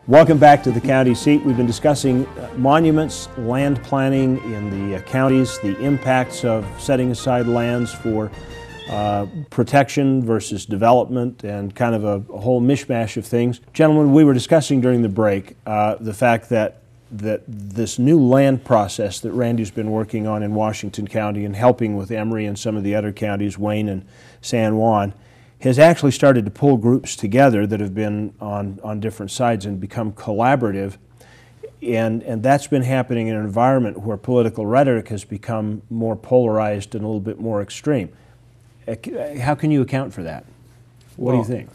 Welcome back to the county seat. We've been discussing monuments, land planning in the counties, the impacts of setting aside lands for protection versus development, and kind of a whole mishmash of things. Gentlemen, we were discussing during the break the fact that this new land process that Randy's been working on in Washington County and helping with Emery and some of the other counties, Wayne and San Juan, has actually started to pull groups together that have been on different sides and become collaborative. And that's been happening in an environment where political rhetoric has become more polarized and a little bit more extreme. How can you account for that? What do you think?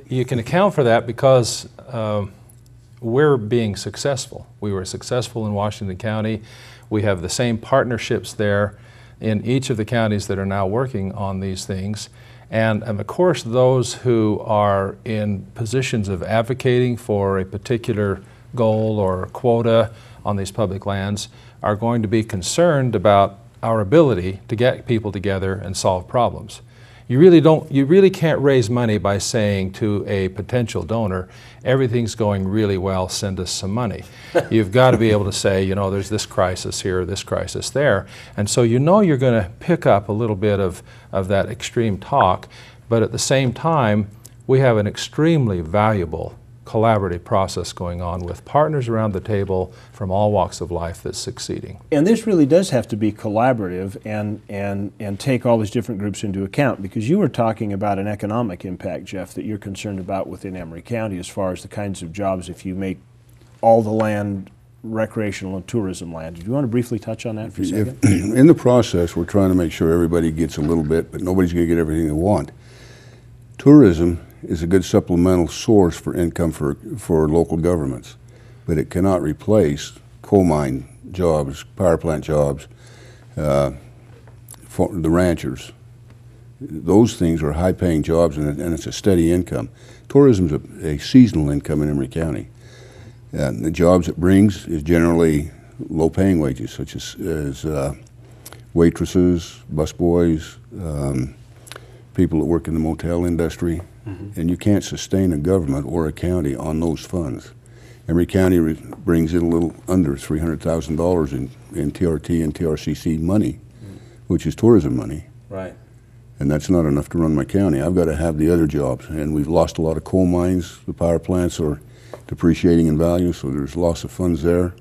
You can account for that because we're being successful. We were successful in Washington County. We have the same partnerships there in each of the counties that are now working on these things. And of course, those who are in positions of advocating for a particular goal or quota on these public lands are going to be concerned about our ability to get people together and solve problems. You really can't raise money by saying to a potential donor, everything's going really well, send us some money. You've got to be able to say, you know, there's this crisis here, this crisis there. And so you know you're going to pick up a little bit of that extreme talk, but at the same time, we have an extremely valuable collaborative process going on with partners around the table from all walks of life that's succeeding. And this really does have to be collaborative and take all these different groups into account, because you were talking about an economic impact, Jeff, that you're concerned about within Emery County as far as the kinds of jobs if you make all the land recreational and tourism land. Do you want to briefly touch on that for a second? In the process, we're trying to make sure everybody gets a little bit, but nobody's going to get everything they want. Tourism is a good supplemental source for income for local governments, but it cannot replace coal mine jobs, power plant jobs, for the ranchers. Those things are high-paying jobs, and it's a steady income. Tourism is a seasonal income in Emery County. And the jobs it brings is generally low-paying wages, such as waitresses, busboys, people that work in the motel industry. And you can't sustain a government or a county on those funds. Emery County brings in a little under $300,000 in TRT and TRCC money, which is tourism money. Right. And that's not enough to run my county. I've got to have the other jobs. And we've lost a lot of coal mines. The power plants are depreciating in value, so there's loss of funds there.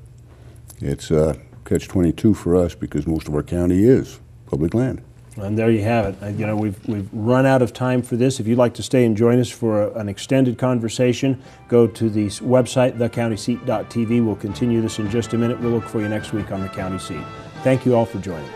It's catch-22 for us because most of our county is public land. And there you have it. You know, we've run out of time for this. If you'd like to stay and join us for an extended conversation, go to the website, thecountyseat.tv. We'll continue this in just a minute. We'll look for you next week on The County Seat. Thank you all for joining.